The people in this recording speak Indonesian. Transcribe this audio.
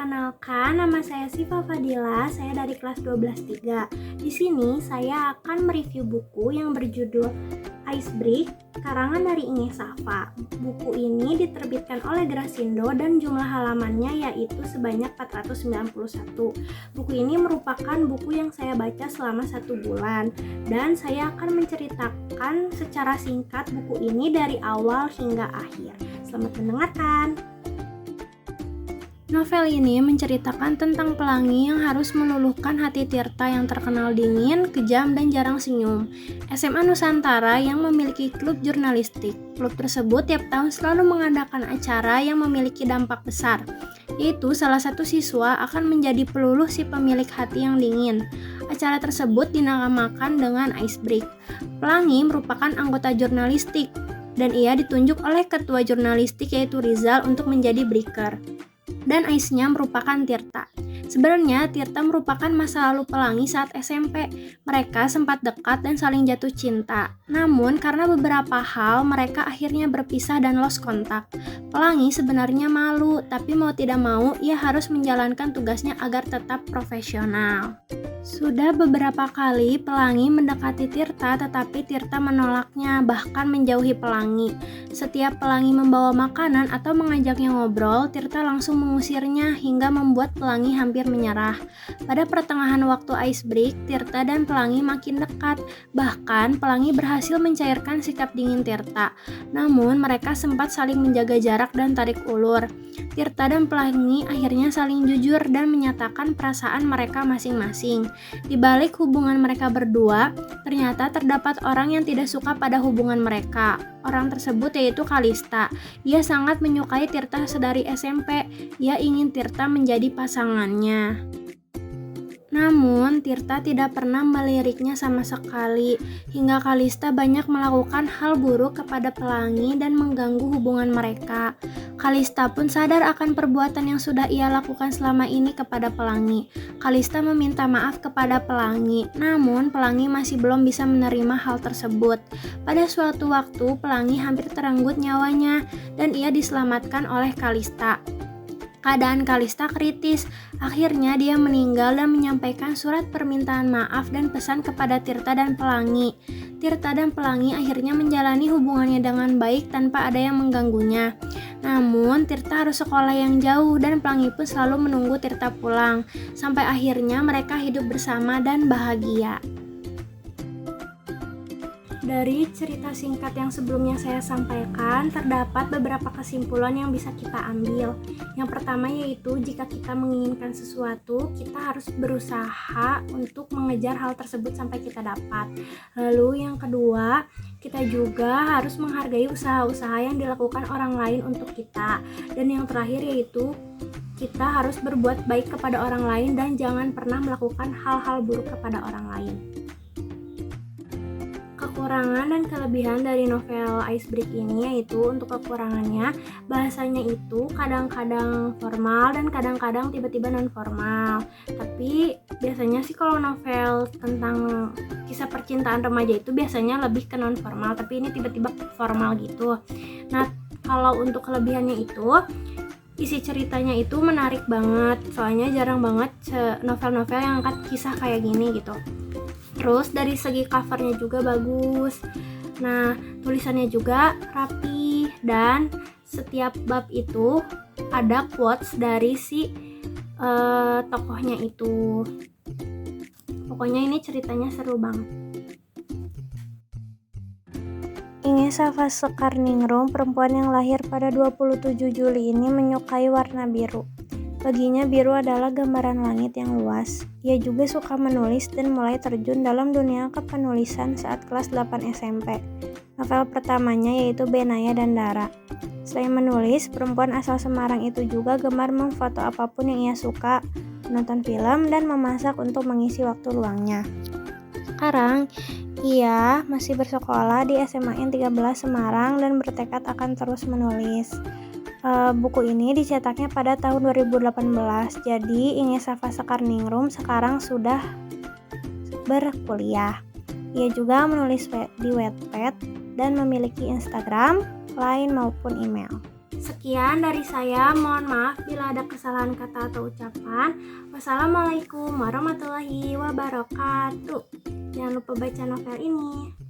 Perkenalkan, nama saya Siva Fadila, saya dari kelas 12-3. Di sini saya akan mereview buku yang berjudul Icebreak, karangan dari Inge Safa. Buku ini diterbitkan oleh Grasindo dan jumlah halamannya yaitu sebanyak 491. Buku ini merupakan buku yang saya baca selama 1 bulan dan saya akan menceritakan secara singkat buku ini dari awal hingga akhir. Selamat mendengarkan. Novel ini menceritakan tentang pelangi yang harus meluluhkan hati Tirta yang terkenal dingin, kejam, dan jarang senyum. SMA Nusantara yang memiliki klub jurnalistik. Klub tersebut tiap tahun selalu mengadakan acara yang memiliki dampak besar, yaitu salah satu siswa akan menjadi peluluh si pemilik hati yang dingin. Acara tersebut dinamakan dengan Icebreak. Pelangi merupakan anggota jurnalistik, dan ia ditunjuk oleh ketua jurnalistik yaitu Rizal untuk menjadi breaker. Dan Ice-nya merupakan Tirta. Sebenarnya Tirta merupakan masa lalu Pelangi saat SMP. Mereka sempat dekat dan saling jatuh cinta. Namun karena beberapa hal mereka akhirnya berpisah dan lost kontak. Pelangi sebenarnya malu, tapi mau tidak mau ia harus menjalankan tugasnya agar tetap profesional. Sudah beberapa kali Pelangi mendekati Tirta, tetapi Tirta menolaknya, bahkan menjauhi Pelangi. Setiap Pelangi membawa makanan atau mengajaknya ngobrol, Tirta langsung mengusirnya hingga membuat Pelangi hampir menyerah. Pada pertengahan waktu Icebreak, Tirta dan Pelangi makin dekat. Bahkan Pelangi berhasil mencairkan sikap dingin Tirta. Namun mereka sempat saling menjaga jarak dan tarik ulur. Tirta dan Pelangi akhirnya saling jujur dan menyatakan perasaan mereka masing-masing. Di balik hubungan mereka berdua, ternyata terdapat orang yang tidak suka pada hubungan mereka. Orang tersebut yaitu Kalista. Ia sangat menyukai Tirta sedari SMP. Ia ingin Tirta menjadi pasangannya. Namun, Tirta tidak pernah meliriknya sama sekali, hingga Kalista banyak melakukan hal buruk kepada Pelangi dan mengganggu hubungan mereka. Kalista pun sadar akan perbuatan yang sudah ia lakukan selama ini kepada Pelangi. Kalista meminta maaf kepada Pelangi, namun Pelangi masih belum bisa menerima hal tersebut. Pada suatu waktu, Pelangi hampir terenggut nyawanya, dan ia diselamatkan oleh Kalista. Keadaan Kalista kritis. Akhirnya dia meninggal dan menyampaikan surat permintaan maaf dan pesan kepada Tirta dan Pelangi. Tirta dan Pelangi akhirnya menjalani hubungannya dengan baik tanpa ada yang mengganggunya. Namun Tirta harus sekolah yang jauh dan Pelangi pun selalu menunggu Tirta pulang. Sampai akhirnya mereka hidup bersama dan bahagia. Dari cerita singkat yang sebelumnya saya sampaikan, terdapat beberapa kesimpulan yang bisa kita ambil. Yang pertama yaitu jika kita menginginkan sesuatu, kita harus berusaha untuk mengejar hal tersebut sampai kita dapat. Lalu yang kedua, kita juga harus menghargai usaha-usaha yang dilakukan orang lain untuk kita. Dan yang terakhir yaitu kita harus berbuat baik kepada orang lain dan jangan pernah melakukan hal-hal buruk kepada orang lain. Kekurangan dan kelebihan dari novel Icebreak ini yaitu untuk kekurangannya, bahasanya itu kadang-kadang formal dan kadang-kadang tiba-tiba non formal. Tapi biasanya sih kalau novel tentang kisah percintaan remaja itu biasanya lebih ke non formal, tapi ini tiba-tiba formal gitu. Nah, kalau untuk kelebihannya itu isi ceritanya itu menarik banget, soalnya jarang banget novel-novel yang angkat kisah kayak gini gitu. Terus dari segi covernya juga bagus. Nah, tulisannya juga rapi dan setiap bab itu ada quotes dari si tokohnya itu. Pokoknya ini ceritanya seru banget. Inge Safa Sekarningrum, perempuan yang lahir pada 27 Juli ini menyukai warna biru. Baginya biru adalah gambaran langit yang luas. Ia juga suka menulis dan mulai terjun dalam dunia kepenulisan saat kelas 8 SMP. Novel pertamanya yaitu Benaya dan Dara. Selain menulis, perempuan asal Semarang itu juga gemar memfoto apapun yang ia suka, menonton film, dan memasak untuk mengisi waktu luangnya. Sekarang, ia masih bersekolah di SMA N 13 Semarang dan bertekad akan terus menulis. Buku ini dicetaknya pada tahun 2018, jadi Inge Safa Sekarningrum sekarang sudah berkuliah. Ia juga menulis di Wattpad dan memiliki Instagram, Line maupun email. Sekian dari saya, mohon maaf bila ada kesalahan kata atau ucapan. Wassalamualaikum warahmatullahi wabarakatuh. Jangan lupa baca novel ini.